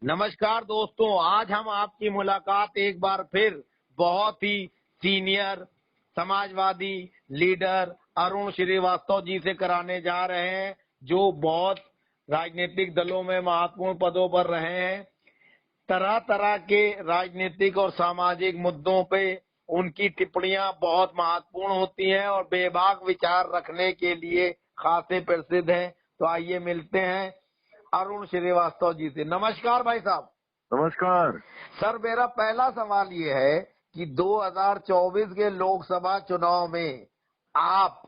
नमस्कार दोस्तों, आज हम आपकी मुलाकात एक बार फिर बहुत ही सीनियर समाजवादी लीडर अरुण श्रीवास्तव जी से कराने जा रहे हैं, जो बहुत राजनीतिक दलों में महत्वपूर्ण पदों पर रहे हैं। तरह तरह के राजनीतिक और सामाजिक मुद्दों पे उनकी टिप्पणियां बहुत महत्वपूर्ण होती हैं और बेबाक विचार रखने के लिए खासे प्रसिद्ध हैं। तो आइए मिलते हैं अरुण श्रीवास्तव जी से। नमस्कार भाई साहब। नमस्कार सर, मेरा पहला सवाल ये है कि 2024 के लोकसभा चुनाव में आप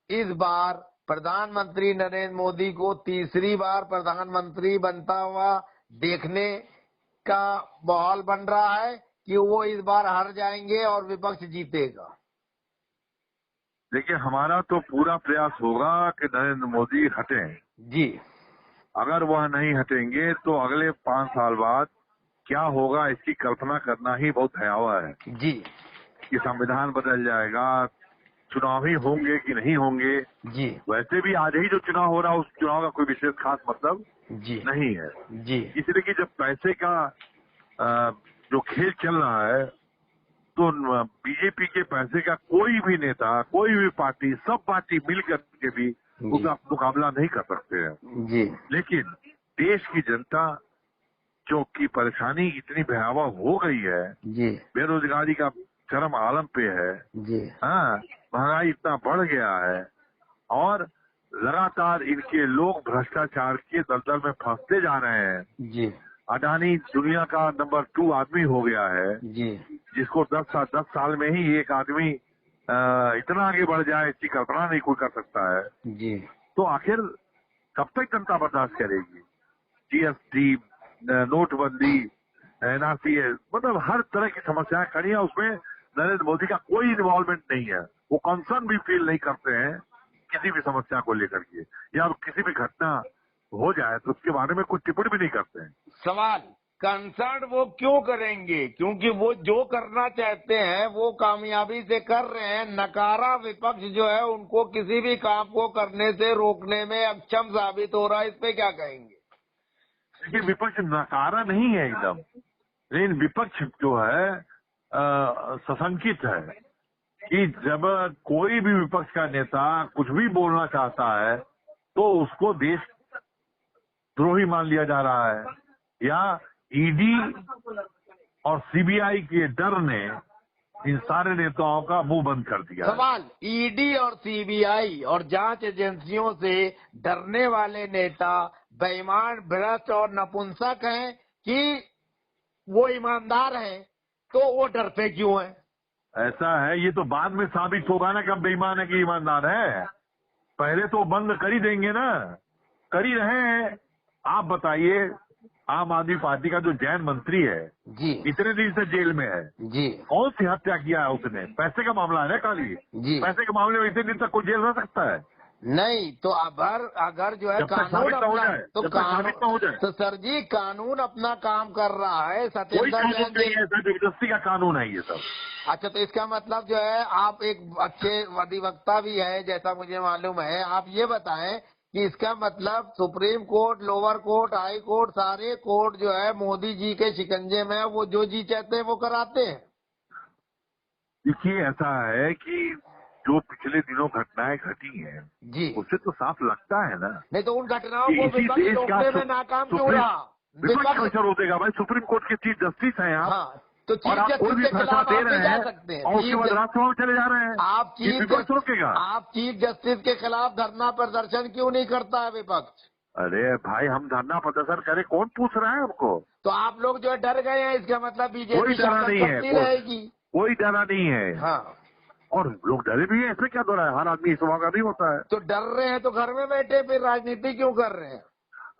इस बार प्रधानमंत्री नरेंद्र मोदी को तीसरी बार प्रधानमंत्री बनता हुआ देखने का माहौल बन रहा है कि वो इस बार हार जाएंगे और विपक्ष जीतेगा? देखिए, हमारा तो पूरा प्रयास होगा कि नरेंद्र मोदी हटें। जी। अगर वह नहीं हटेंगे तो अगले 5 साल बाद क्या होगा इसकी कल्पना करना ही बहुत भयावह है। जी। कि संविधान बदल जाएगा, चुनाव ही होंगे कि नहीं होंगे। जी। वैसे भी आज ही जो चुनाव हो रहा है उस चुनाव का कोई विशेष खास मतलब जी नहीं है। जी इसलिए कि जब पैसे का जो खेल चल रहा है तो बीजेपी के पैसे का कोई भी नेता, कोई भी पार्टी, सब पार्टी मिलकर के भी उसका मुकाबला नहीं कर सकते हैं। जी लेकिन देश की जनता जो की परेशानी इतनी भयावह हो गई है, जी बेरोजगारी का चरम आलम पे है, जी हाँ, महंगाई इतना बढ़ गया है और लगातार इनके लोग भ्रष्टाचार के दलदल में फंसते जा रहे हैं। जी अडानी दुनिया का नंबर 2 आदमी हो गया है, जी जिसको 10 साल में ही एक आदमी इतना आगे बढ़ जाए इसकी कल्पना नहीं कोई कर सकता है। जी तो आखिर कब तक जनता बर्दाश्त करेगी? जीएसटी, नोटबंदी, एनआरसी, मतलब हर तरह की समस्याएं खड़ी है, उसमें नरेंद्र मोदी का कोई इन्वॉल्वमेंट नहीं है। वो कंसर्न भी फील नहीं करते हैं किसी भी समस्या को लेकर के, या किसी भी घटना हो जाए तो उसके बारे में कुछ टिप्पणी भी नहीं करते हैं। सवाल, कंसर्न वो क्यों करेंगे? क्योंकि वो जो करना चाहते हैं वो कामयाबी से कर रहे हैं। नकारा विपक्ष जो है उनको किसी भी काम को करने से रोकने में अक्षम साबित हो रहा है। इस पे क्या कहेंगे? देखिए, विपक्ष नकारा नहीं है एकदम, लेकिन विपक्ष जो है सशंकित है कि जब कोई भी विपक्ष का नेता कुछ भी बोलना चाहता है तो उसको देशद्रोही मान लिया जा रहा है, या ईडी और सीबीआई के डर ने इन सारे नेताओं का मुंह बंद कर दिया है। सवाल, ईडी और सीबीआई और जांच एजेंसियों से डरने वाले नेता बेईमान, भ्रष्ट और नपुंसक हैं कि वो ईमानदार हैं? तो वो डरते क्यों हैं? ऐसा है, ये तो बाद में साबित होगा ना कब बेईमान है कि ईमानदार है। पहले तो बंद कर ही देंगे ना, कर ही रहे हैं। आप बताइए, आम आदमी पार्टी का जो जैन मंत्री है जी इतने दिन से जेल में है, जी कौन सी हत्या किया है उसने? पैसे का मामला है ना खाली। जी पैसे के मामले में इतने दिन तक कोई जेल रह सकता है? नहीं तो अगर जो है जब तक कानून साबित ना हो अपना जाए, तो जब तक साबित ना हो जाए। तो सर जी, कानून अपना काम कर रहा है। कोई सत्येंद्र कानून जैन नहीं है, जबरदस्ती का कानून है ये सब। अच्छा, तो इसका मतलब जो है आप एक अच्छे अधिवक्ता भी है जैसा मुझे मालूम है। आप ये बताएं कि इसका मतलब supreme court, lower court, high court, सारे कोर्ट जो है मोदी जी के शिकंजे में है, वो जो जी चाहते हैं वो कराते हैं। देखिए, ऐसा है कि जो पिछले दिनों घटनाएं घटी हैं जी, उससे तो साफ लगता है ना नहीं तो उन घटनाओं कि को इसी विपक्ष देश का रोकने में नाकाम क्यों सुप्रीम रहा? विपक्ष कैसे रोकेगा भाई? सुप्रीम कोर्ट के चीफ जस्टिस हैं आप, हाँ, तो और चीफ आप कोई जस्टिस भी के फैसला खिलाफ दे आप भी रहे जा हैं सकते हैं। और उसके बाद राज्यसभा में चले जा रहे हैं। आप ये विपक्ष रोकेगा? आप चीफ जस्टिस के खिलाफ धरना प्रदर्शन क्यों नहीं करता है विपक्ष? अरे भाई, हम धरना प्रदर्शन करें, कौन पूछ रहा है हमको? तो आप लोग जो है डर गए हैं, इसका मतलब कोई बीजेपी डरा शासन नहीं है, चलती रहेगी। कोई डरा नहीं है। हाँ, और लोग डरे भी हैं, ऐसे क्या डरा है? हर आदमी इस वहां का नहीं होता है। तो डर रहे हैं तो घर में बैठे फिर राजनीति क्यों कर रहे हैं?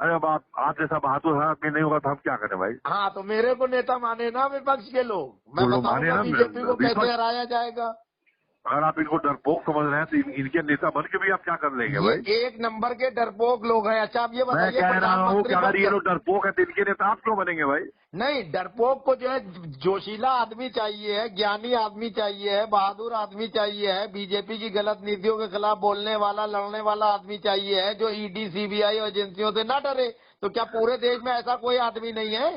अरे अब आप जैसा बहादुर आदमी नहीं होगा तो हम क्या करें भाई? हाँ, तो मेरे को नेता माने ना विपक्ष के लोग। मैं वो लोग माने बताऊंगा ना, बीजेपी को कैसे विपक्ष। हराया जाएगा। अगर आप इनको डरपोक समझ रहे हैं तो इनके नेता बन के भी आप क्या कर लेंगे ये भाई? एक नंबर के डरपोक लोग हैं। अच्छा, आप ये मैं बताइए, कह रहा हूँ कि प्रधानमंत्री अगर ये पद लोग डरपोक है तो इनके नेता आप क्यों बनेंगे भाई? नहीं, डरपोक को जो है जोशीला आदमी चाहिए है, ज्ञानी आदमी चाहिए है, बहादुर आदमी चाहिए है, बीजेपी की गलत नीतियों के खिलाफ बोलने वाला, लड़ने वाला आदमी चाहिए है, जो ईडी, सीबीआई और एजेंसियों से ना डरे। तो क्या पूरे देश में ऐसा कोई आदमी नहीं है?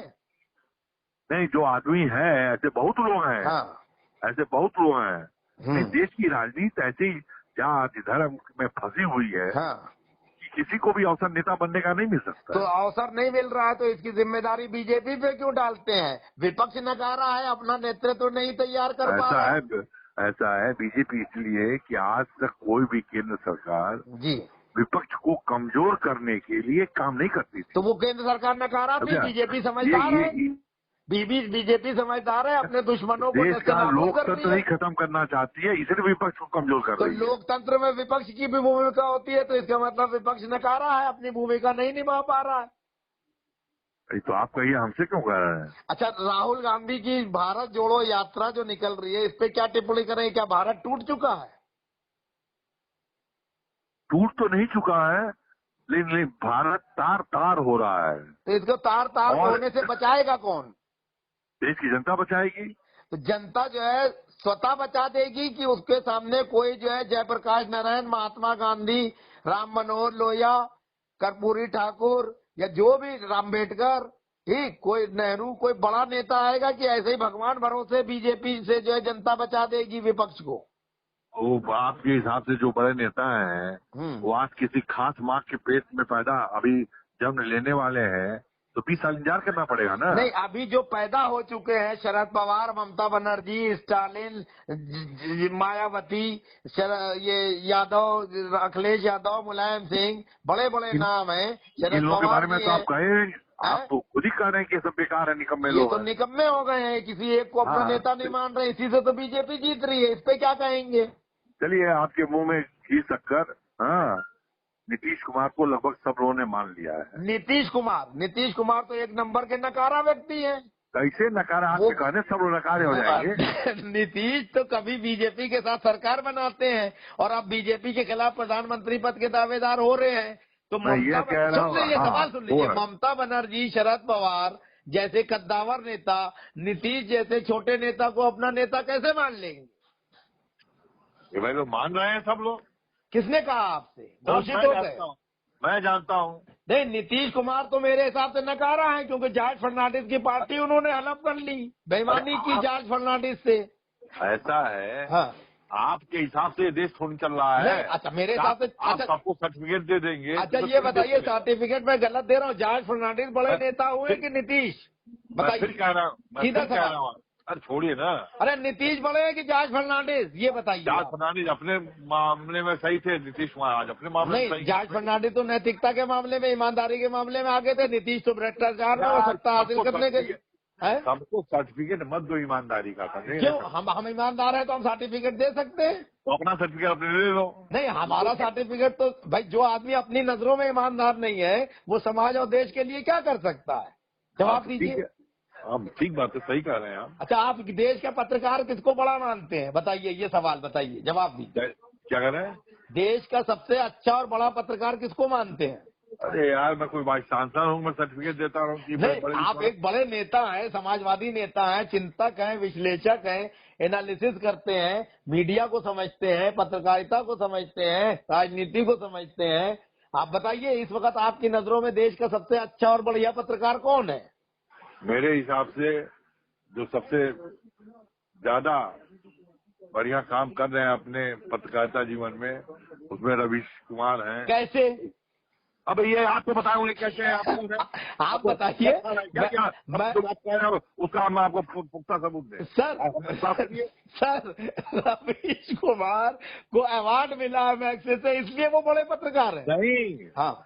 नहीं, जो आदमी है ऐसे बहुत लोग हैं। हाँ। ऐसे बहुत लोग हैं। नहीं, देश की राजनीति ऐसी जाति धर्म में फंसी हुई है हाँ। कि किसी को भी अवसर नेता बनने का नहीं मिल सकता तो है। अवसर नहीं मिल रहा है तो इसकी जिम्मेदारी बीजेपी पे क्यों डालते हैं? विपक्ष नकारा है, अपना नेतृत्व नहीं तैयार कर पा रहा है। ऐसा है बीजेपी इसलिए कि आज तक कोई भी केंद्र सरकार जी। विपक्ष को कमजोर करने के लिए काम नहीं करती थी। तो वो केंद्र सरकार नकारा थी। बीजेपी समझदार है, बीजेपी समझदार है, अपने दुश्मनों को देश का नेस्तनाबूद कर लोकतंत्र दिया। नहीं खत्म करना चाहती है, इसलिए विपक्ष को कमजोर कर तो रही है। लोकतंत्र में विपक्ष की भी भूमिका होती है, तो इसका मतलब विपक्ष नकारा है, अपनी भूमिका नहीं निभा पा रहा है। तो आप कहिए हमसे क्यों कह रहे हैं? अच्छा, राहुल गांधी की भारत जोड़ो यात्रा जो निकल रही है, इस पे क्या टिप्पणी करें? क्या भारत टूट चुका है? टूट तो नहीं चुका है, लेकिन भारत तार तार हो रहा है। तो इसको तार तार होने से बचाएगा कौन? देश की जनता बचाएगी। तो जनता जो है स्वतः बचा देगी कि उसके सामने कोई जो है जयप्रकाश नारायण, महात्मा गांधी, राम मनोहर लोहिया, कर्पूरी ठाकुर या जो भी अम्बेडकर, ठीक, कोई नेहरू, कोई बड़ा नेता आएगा कि ऐसे ही भगवान भरोसे बीजेपी से जो है जनता बचा देगी विपक्ष को? वो आपके हिसाब से जो बड़े नेता हैं वो आज किसी खास माँ के पेट में पैदा अभी जन्म लेने वाले हैं, तो 20 साल इंतजार करना पड़ेगा ना। नहीं, अभी जो पैदा हो चुके हैं, शरद पवार, ममता बनर्जी, स्टालिन, मायावती, ये यादव, अखिलेश यादव, मुलायम सिंह, बड़े बड़े नाम हैं। इन लोगों के बारे में तो आप कहे, आप तो खुद ही कह रहे हैं कि सब बेकार है, निकम्मे लोग। ये तो निकम्मे हो गए हैं, किसी एक को अपना नेता नहीं मान रहे, इसी से तो बीजेपी जीत रही है। इस पे क्या कहेंगे? चलिए, आपके मुंह में घी शक्कर। हाँ, नीतीश कुमार को लगभग सब लोगों ने मान लिया है। नीतीश कुमार तो एक नंबर के नकारा व्यक्ति है। कैसे नकारा? आपके कहने सब लोग नकारे हो जाएंगे। नीतीश तो कभी बीजेपी के साथ सरकार बनाते हैं और अब बीजेपी के खिलाफ प्रधानमंत्री पद के दावेदार हो रहे हैं। तो सवाल सुन लीजिए, ममता बनर्जी, शरद पवार जैसे कद्दावर नेता, नीतीश जैसे छोटे नेता को अपना नेता कैसे मान लेंगे? ये भाई लोग मान रहे हैं सब लोग। किसने कहा आपसे? घोषित हो गए। मैं जानता हूँ। नहीं, नीतीश कुमार तो मेरे हिसाब से नकारा है, क्योंकि जॉर्ज फर्नांडिस की पार्टी उन्होंने हड़प कर ली, बेईमानी की जॉर्ज फर्नांडिस से। ऐसा है। हाँ। आपके हिसाब से देश थोड़ी चल रहा है। अच्छा, मेरे हिसाब से आप सबको सर्टिफिकेट दे देंगे। अच्छा, ये बताइए, सर्टिफिकेट मैं गलत दे रहा हूँ? जॉर्ज फर्नांडिस बड़े नेता हुए कि नीतीश? बताइए। फिर कह रहा हूँ। अरे छोड़िए ना। अरे नीतीश बड़े हैं कि जॉर्ज फर्नांडिस, ये बताइए। जॉर्ज फर्नांडिस अपने मामले में सही थे, नीतीश कुमार आज अपने मामले में नहीं, जॉर्ज फर्नांडिस तो नैतिकता के मामले में, ईमानदारी के मामले में आगे थे। नीतीश तो भ्रष्टाचार में सत्ता हासिल करने के लिए। सबको सर्टिफिकेट मत दो ईमानदारी का। क्यों? हम ईमानदार हैं तो हम सर्टिफिकेट दे सकते हैं। तो अपना सर्टिफिकेट अपने ले लो। नहीं, हमारा सर्टिफिकेट तो भाई, जो आदमी अपनी नजरों में ईमानदार नहीं है वो समाज और देश के लिए क्या कर सकता है? जवाब दीजिए। हम ठीक बात है, सही कह रहे हैं आप। अच्छा, आप देश का पत्रकार किसको बड़ा मानते हैं? बताइए, ये सवाल बताइए, जवाब दीजिए। क्या कह रहे हैं? देश का सबसे अच्छा और बड़ा पत्रकार किसको मानते हैं? अरे यार, मैं कोई वाइस चांसलर हूँ, मैं सर्टिफिकेट देता हूँ कि आप एक बड़े नेता हैं, समाजवादी नेता हैं, चिंतक हैं, विश्लेषक हैं, एनालिसिस करते हैं, मीडिया को समझते हैं, पत्रकारिता को समझते हैं, राजनीति को समझते हैं। आप बताइए, इस वक्त आपकी नजरों में देश का सबसे अच्छा और बढ़िया पत्रकार कौन है? मेरे हिसाब से जो सबसे ज्यादा बढ़िया काम कर रहे हैं अपने पत्रकारिता जीवन में, उसमें रवीश कुमार हैं। कैसे? अब ये आपको बताऊंगे कैसे है? आप बताइए। उसका मैं आपको पुख्ता सबूत दे। सर, रवीश कुमार को अवार्ड मिला है मैगसेसे से, इसलिए वो बड़े पत्रकार हैं? नहीं। हाँ,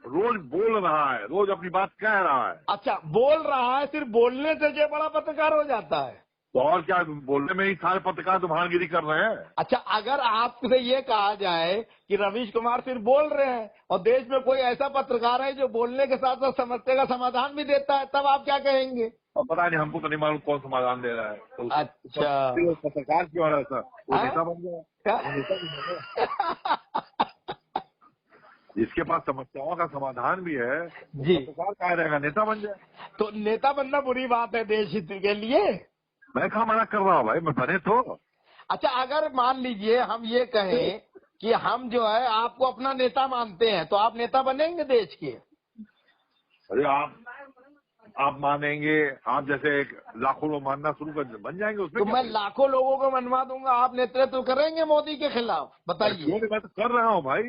रोज बोल रहा है, रोज अपनी बात कह रहा है। अच्छा, बोल रहा है, सिर्फ बोलने से जो बड़ा पत्रकार हो जाता है? तो और क्या, बोलने में ही सारे पत्रकार तो भानगिरी कर रहे हैं। अच्छा, अगर आपसे ये कहा जाए कि रवीश कुमार सिर्फ बोल रहे हैं और देश में कोई ऐसा पत्रकार है जो बोलने के साथ साथ समस्या का समाधान भी देता है, तब आप क्या कहेंगे? और पता नहीं, हमको तो नहीं मालूम कौन समाधान दे रहा है। तो अच्छा, पत्रकार क्यों है ऐसा? वो नेता बन गया। जिसके पास समस्याओं का समाधान भी है जी, पत्रकार कहा रहेगा, नेता बन जाए। तो नेता बनना बुरी बात है देश हित के लिए? मैं कहाँ मना कर रहा हूँ भाई, मैं बने तो। अच्छा, अगर मान लीजिए हम ये कहें कि हम जो है आपको अपना नेता मानते हैं, तो आप नेता बनेंगे देश के? अरे आप मानेंगे, आप जैसे एक लाखों लोग मानना शुरू कर बन जाएंगे उसमें तो क्या मैं है? लाखों लोगों को मनवा दूंगा, आप नेतृत्व करेंगे मोदी के खिलाफ? बताइए। क्यों नहीं, मैं तो कर रहा हूँ भाई।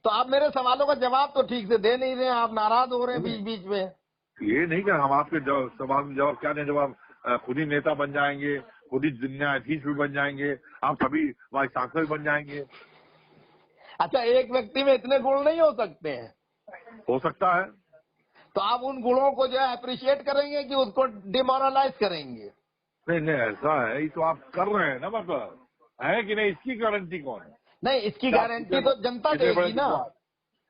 तो आप मेरे सवालों का जवाब तो ठीक से दे नहीं रहे हैं, आप नाराज हो रहे हैं बीच बीच में। ये नहीं कर, हम आपके सवाल में जवाब क्या दें, जवाब खुद ही नेता बन जाएंगे, खुद ही न्यायाधीश भी बन जाएंगे, आप सभी वाइस चांसलर भी बन जाएंगे। अच्छा, एक व्यक्ति में इतने गुण नहीं हो सकते हैं? हो सकता है। तो आप उन गुणों को जो है अप्रिशिएट करेंगे कि उसको डिमोरलाइज करेंगे? नहीं नहीं, ऐसा है, ये तो आप कर रहे हैं ना, मतलब है कि नहीं, इसकी गारंटी कौन है? नहीं, इसकी गारंटी तो जनता इतने बड़े देगी ना। विद्वान,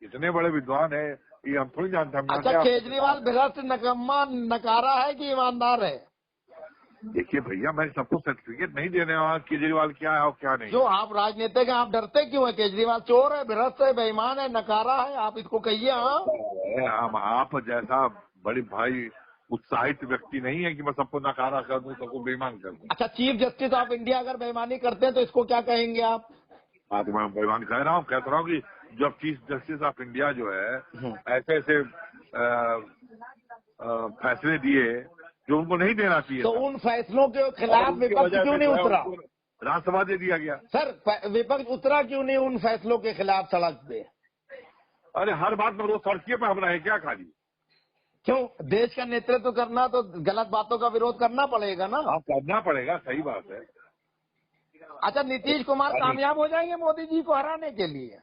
इतने बड़े विद्वान है, ये हम थोड़ी जानते, हम जानते अच्छा, हैं केजरीवाल भ्रष्ट, नकम्मा, नकारा है कि ईमानदार है? देखिए भैया, मैं सबको सर्टिफिकेट नहीं देने वाला केजरीवाल क्या है और क्या नहीं। जो आप राजनीतिक हैं, आप डरते क्यों है? केजरीवाल चोर है, भ्रष्ट है, बेईमान है, नकारा है, आप इसको कहिए। हाँ, हम आप जैसा बड़े भाई उत्साहित व्यक्ति नहीं है कि मैं सबको नकारा कर दूं, सबको बेईमान कर दूं। अच्छा, चीफ जस्टिस ऑफ इंडिया अगर बेईमानी करते हैं तो इसको क्या कहेंगे आप? हाँ, तो मैं बेईमान कह रहा हूँ, कहता रहा हूँ कि जब चीफ जस्टिस ऑफ इंडिया जो है ऐसे ऐसे फैसले दिए जो उनको नहीं देना चाहिए तो था, उन फैसलों के खिलाफ उनकी विपक्ष वजह क्यों से नहीं जो है उतरा? उनको राज्यसभा दे दिया गया। सर, विपक्ष उतरा क्यों नहीं उन फैसलों के खिलाफ सड़क पे? अरे हर बात में रोज सड़किए पे हम रहे क्या खाली? क्यों? देश का नेतृत्व करना तो गलत बातों का विरोध करना पड़ेगा ना। हाँ, करना पड़ेगा, सही बात है। अच्छा, नीतीश कुमार कामयाब हो जाएंगे मोदी जी को हराने के लिए?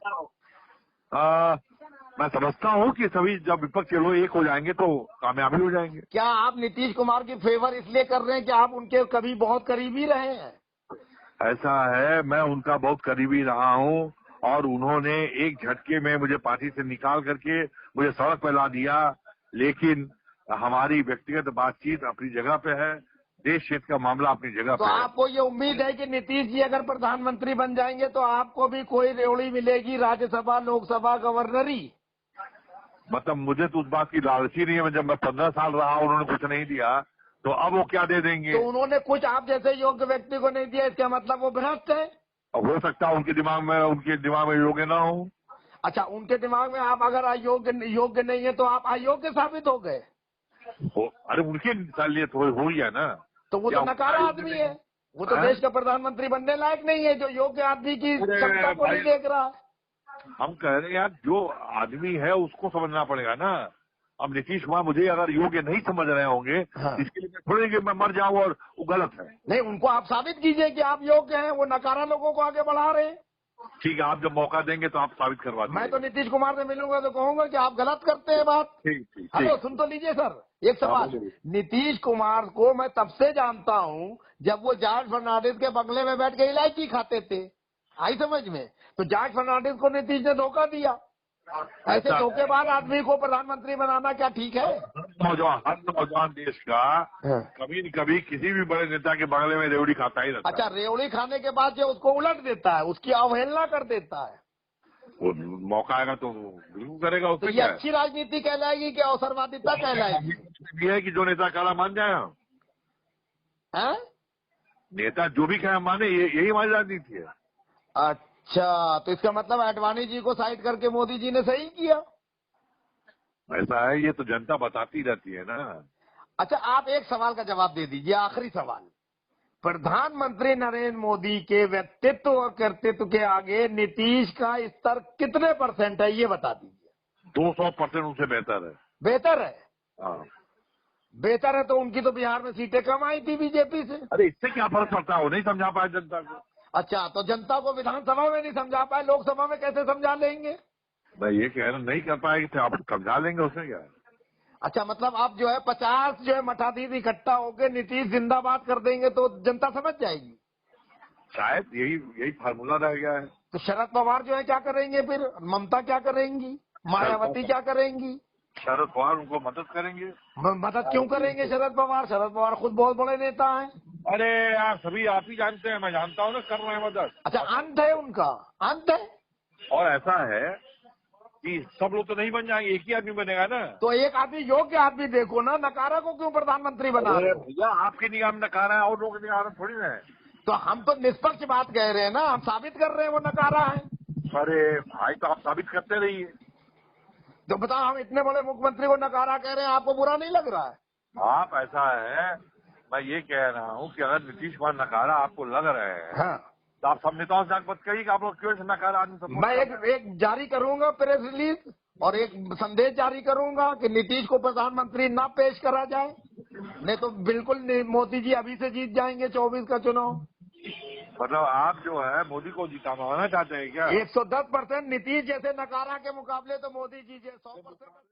मैं समझता हूँ कि सभी जब विपक्ष के लोग एक हो जाएंगे तो कामयाबी हो जाएंगे। क्या आप नीतीश कुमार की फेवर इसलिए कर रहे हैं कि आप उनके कभी बहुत करीबी रहे हैं? ऐसा है, मैं उनका बहुत करीबी रहा हूँ और उन्होंने एक झटके में मुझे पार्टी से निकाल करके मुझे सड़क पर ला दिया, लेकिन हमारी व्यक्तिगत बातचीत अपनी जगह पे है, देश हित का मामला अपनी जगह तो पे है। आपको ये उम्मीद है कि नीतीश जी अगर प्रधानमंत्री बन जाएंगे तो आपको भी कोई रेवड़ी मिलेगी, राज्यसभा, लोकसभा, गवर्नरी? मतलब मुझे तो उस बात की लालची नहीं है, जब मैं 15 साल रहा उन्होंने कुछ नहीं दिया तो अब वो क्या दे देंगे? तो उन्होंने कुछ आप जैसे योग्य व्यक्ति को नहीं दिया, इसका मतलब वो भ्रष्ट है? अब हो सकता है उनके दिमाग में योग्य ना हो। अच्छा, उनके दिमाग में आप अगर योग्य नहीं है तो आप अयोग्य साबित हो गए। अरे उनके लिए तो हो गया ना। तो वो तो नकारा आदमी है, वो तो देश का प्रधानमंत्री बनने लायक नहीं है, जो योग्य आदमी की क्षमता को नहीं देख रहा। हम कह रहे हैं यार, जो आदमी है उसको समझना पड़ेगा ना। अब नीतीश कुमार मुझे अगर योग्य नहीं समझ रहे होंगे, हाँ। इसके लिए थोड़ी कि मैं मर जाऊं और वो गलत है। नहीं, उनको आप साबित कीजिए कि आप योग्य हैं, वो नकारा लोगों को आगे बढ़ा रहे हैं। ठीक है, आप जब मौका देंगे तो आप साबित करवा दीजिए। मैं तो नीतीश कुमार से मिलूंगा तो कहूंगा कि आप गलत करते हैं बात। ठीक। हेलो, सुन तो लीजिए सर, एक सवाल। नीतीश कुमार को मैं तब से जानता हूं जब वो जॉर्ज फर्नांडिस के बंगले में बैठ के इलायची खाते थे, आई समझ में? तो जॉर्ज फर्नांडिस को नीतीश ने धोखा दिया। ऐसे धोखेबाज आदमी को प्रधानमंत्री बनाना क्या ठीक है? हर नौजवान देश का कभी न कभी किसी भी बड़े नेता के बंगले में रेवड़ी खाता ही रहता है। अच्छा, रेवड़ी खाने के बाद जो उसको उलट देता है, उसकी अवहेलना कर देता है, वो मौका आएगा तो बिल्कुल करेगा। तो उसमें ये क्या है? अच्छी राजनीति कहलाएगी कि अवसरवादिता कहलाएगी? ये है कि जो नेता काला मान जाए, हैं? नेता जो भी कहे माने, यही हमारी राजनीति है। अच्छा, तो इसका मतलब आडवाणी जी को साइड करके मोदी जी ने सही किया? ऐसा है, ये तो जनता बताती रहती है ना। अच्छा, आप एक सवाल का जवाब दे दीजिए, आखिरी सवाल। प्रधानमंत्री नरेंद्र मोदी के व्यक्तित्व और कर्तृत्व के आगे नीतीश का स्तर कितने % है, ये बता दीजिए। 200% उनसे बेहतर है। बेहतर है? हाँ। बेहतर है तो उनकी तो बिहार में सीटें कम आई थी बीजेपी से। अरे इससे क्या फर्क पड़ता है, वो नहीं समझा पाए जनता को। अच्छा, तो जनता को विधानसभा में नहीं समझा पाए, लोकसभा में कैसे समझा लेंगे? मैं ये कह रहा नहीं कर पाएगी तो आप समझा लेंगे, उसमें क्या है। अच्छा, मतलब आप जो है 50 जो है मठाधीश इकट्ठा होकर नीतीश जिंदाबाद कर देंगे तो जनता समझ जाएगी? शायद यही फार्मूला रह गया है। तो शरद पवार जो है क्या करेंगे फिर? ममता क्या करेंगी? मायावती क्या करेंगी? शरद पवार उनको मदद करेंगे। मदद क्यों करेंगे शरद पवार? शरद पवार खुद बहुत बड़े नेता हैं। अरे यार, सभी आप ही जानते हैं, मैं जानता हूँ ना, कर रहे हैं मदद। अच्छा, अंत है उनका, अंत है? और ऐसा है कि सब लोग तो नहीं बन जाएंगे, एक ही आदमी बनेगा ना। तो एक आदमी योग्य आदमी देखो ना, नकारा को क्यों प्रधानमंत्री बना रहे हो? भैया आपकी निगाह में नकारा है और लोगों की निगाह में थोड़ी ना है। तो हम तो निष्पक्ष बात कह रहे हैं ना, हम साबित कर रहे हैं वो नकारा है। अरे भाई, तो आप साबित करते रहिए। तो बताओ, हम इतने बड़े मुख्यमंत्री को नकारा कह रहे हैं, आपको बुरा नहीं लग रहा है? आप ऐसा है, मैं ये कह रहा हूँ कि अगर नीतीश कुमार नकारा आपको लग रहे हैं हाँ, तो आप सब नेताओं से मत कहिए कि आप लोग क्यों ऐसे नकारा आदमी सपोर्ट मैं एक जारी करूंगा प्रेस रिलीज और एक संदेश जारी करूंगा कि नीतीश को प्रधानमंत्री ना पेश करा जाए, नहीं तो बिल्कुल मोदी जी अभी से जीत जाएंगे 24 का चुनाव। मतलब आप जो है मोदी को जिताना चाहते हैं क्या? 110% नीतीश जैसे नकारा के मुकाबले तो मोदी जी 100%।